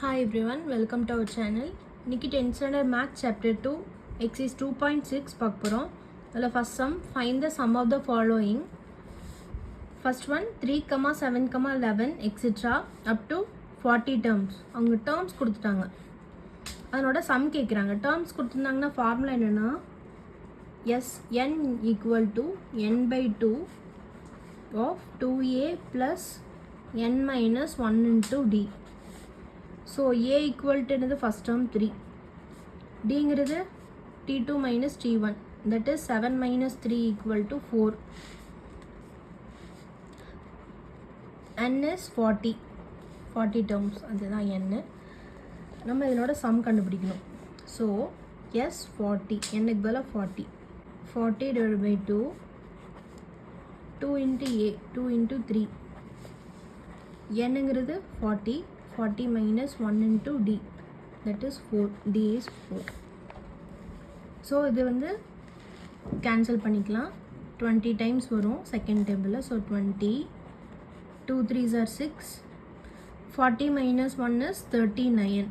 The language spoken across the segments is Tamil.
Hi everyone, welcome to our channel. இன்னைக்கு 10th standard math chapter 2 exercise 2.6 பார்க்க போறோம். அதுல first sum, find the sum of the following. First one 3, 7, 11 etc. up to 40 terms. அவங்க terms கொடுத்துட்டாங்க. அதனோட sum கேக்குறாங்க. terms கொடுத்திருந்தாங்கன்னா ஃபார்முலா என்னன்னா Sn equal to n by 2 of 2a plus n minus 1 into d. So a equal to the first term 3, d is t2 minus t1, that is 7 minus 3 equal to 4, n is 40 terms, அதுதான் n. நம்ம இதனோட sum கண்டுபிடிக்கணும். So s 40, n க்கு பதிலா 40 divided by 2 into a, 2 into 3, n ங்கிறது 40 minus 1 into d, that is 4, d is 4. So இது வந்து cancel பண்ணிக்கலாம். 20 times வரும் second table. So 20, 2 3s are 6, 40 minus 1 is 39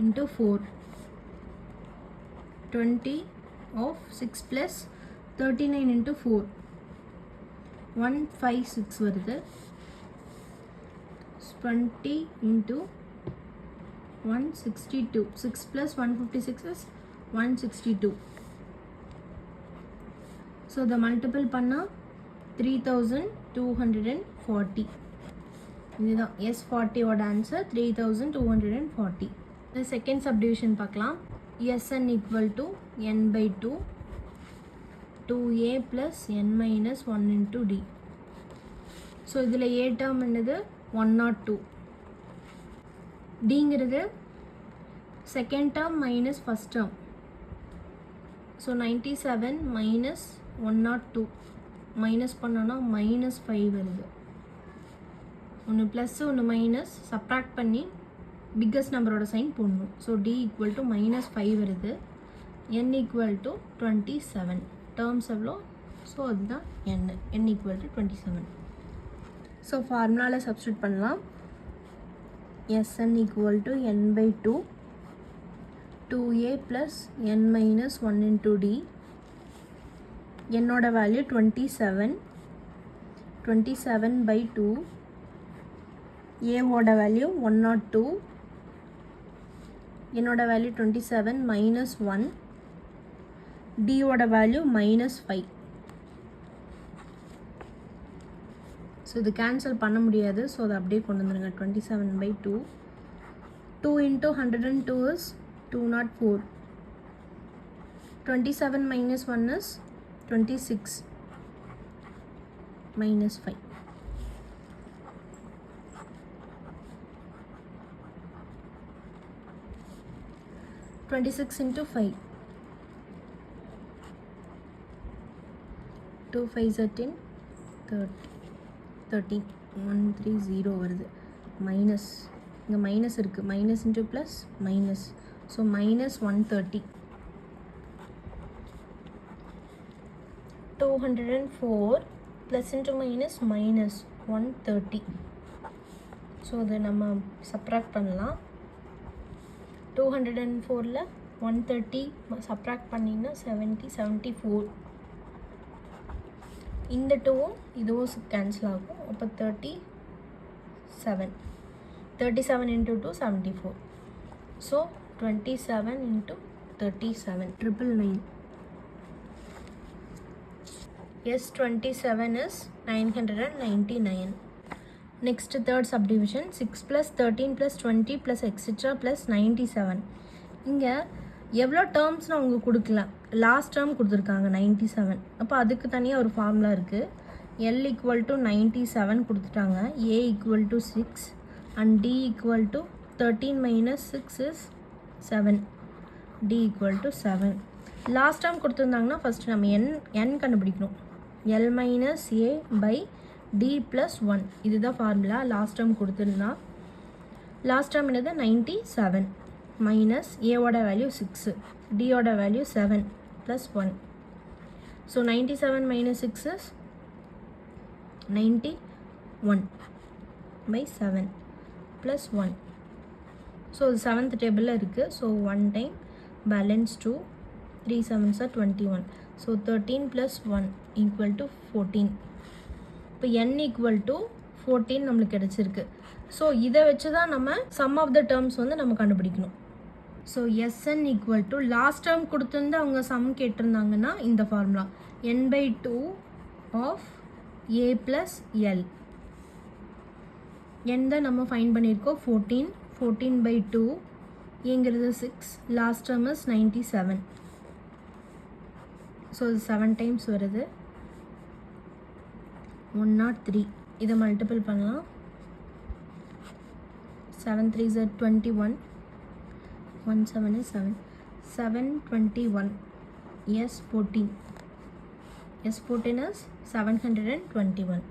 into 4, 20 of 6 plus 39 into 4, 156 வருது. 20 into 162, 6 plus 156 is 162. So the multiple panna 3240. இதுதான் S40 ஓட ஆன்சர் 3240. The second subdivision பார்க்கலாம். Sn equal to n by 2, 2a plus n minus 1 into d. So இதில் a term என்னது 102, d ங்கிறது second term minus first term. So 97 minus 102 minus பண்ணோன்னா minus 5 வருது. ஒன்று ப்ளஸ் ஒன்று மைனஸ் சப்ராக்ட் பண்ணி பிக்கஸ்ட் நம்பரோட சைன் போடணும். So d equal to minus 5 வருது. n equal to 27. டேர்ம்ஸ் எவ்வளோ? ஸோ அதுதான் n equal to 27. ஸோ ஃபார்முலாவில் சப்ஸ்டியூட் பண்ணலாம். Sn equal to n by 2, 2a plus n minus 1 into d. என்னோட வேல்யூ 27 by 2, a ஓட வேல்யூ 102, என்னோட வேல்யூ 27 minus 1, d ஓட வேல்யூ minus 5. ஸோ இது கேன்சல் பண்ண முடியாது. ஸோ அதை அப்படியே கொண்டு வந்துடுங்க. 27 by 2, 2 into 102 is 204, 27 minus 1 is 26 minus 5. (26 into 5), 2 5s are 10, 13, 130 வருது. மைனஸ் இங்கே மைனஸ் இருக்குது. Minus into plus minus. So minus 130. 204 plus into minus minus 130. So அதை நம்ம சப்ராக்ட் பண்ணலாம். 204ல் 130 சப்ராக்ட் பண்ணிங்கன்னா 74. இந்த டூவும் இதுவும் கேன்சல் ஆகும். அப்போ 37 into 2 74. So 27 into 37 999. S27 is 999. Next third subdivision 6 plus 13 plus 20 plus etc plus 97. இங்கே எவ்வளோ டேர்ம்ஸ்னு அவங்க கொடுக்கல. லாஸ்ட் டேர்ம் கொடுத்துருக்காங்க 97. அப்போ அதுக்கு தனியாக ஒரு ஃபார்முலா இருக்குது. L equal to 97 கொடுத்துட்டாங்க. A equal to 6 and D equal to 13 minus 6 is 7. D equal to 7. Last term கொடுத்துருந்தாங்கன்னா ஃபஸ்ட்டு நம்ம n கண்டுபிடிக்கணும். L minus A by D plus 1. இதுதான் ஃபார்முலா. லாஸ்ட் டேர்ம் கொடுத்துருந்தா லாஸ்ட் டேர்ம் என்னது 97 minus A ஓட வேல்யூ 6, D ஓட value 7 plus 1. So 97 minus 6 is 91 by 7 plus 1. So இது 7th டேபிளில் இருக்குது. So 1 time balance 2, 3 7s are 21. So 13 + 1 = 14. இப்போ n = 14 நம்மளுக்கு கிடச்சிருக்கு. ஸோ இதை வச்சு தான் நம்ம சம் ஆஃப் த டேர்ம்ஸ் வந்து நம்ம கண்டுபிடிக்கணும். ஸோ Sn = லாஸ்ட் டேர்ம் கொடுத்துருந்து அவங்க சம் கேட்டிருந்தாங்கன்னா இந்த formula n/2 of a + l. n தான் நம்ம ஃபைண்ட் பண்ணியிருக்கோம் 14. 14/2 ஏங்கிறது 6. Last term is 97. ஸோ இது 7 டைம்ஸ் வருது. 103. இதை மல்டிபிள் பண்ணலாம். 7 3s are 21. 1 7 is 7. 721. S14. S14 is 721.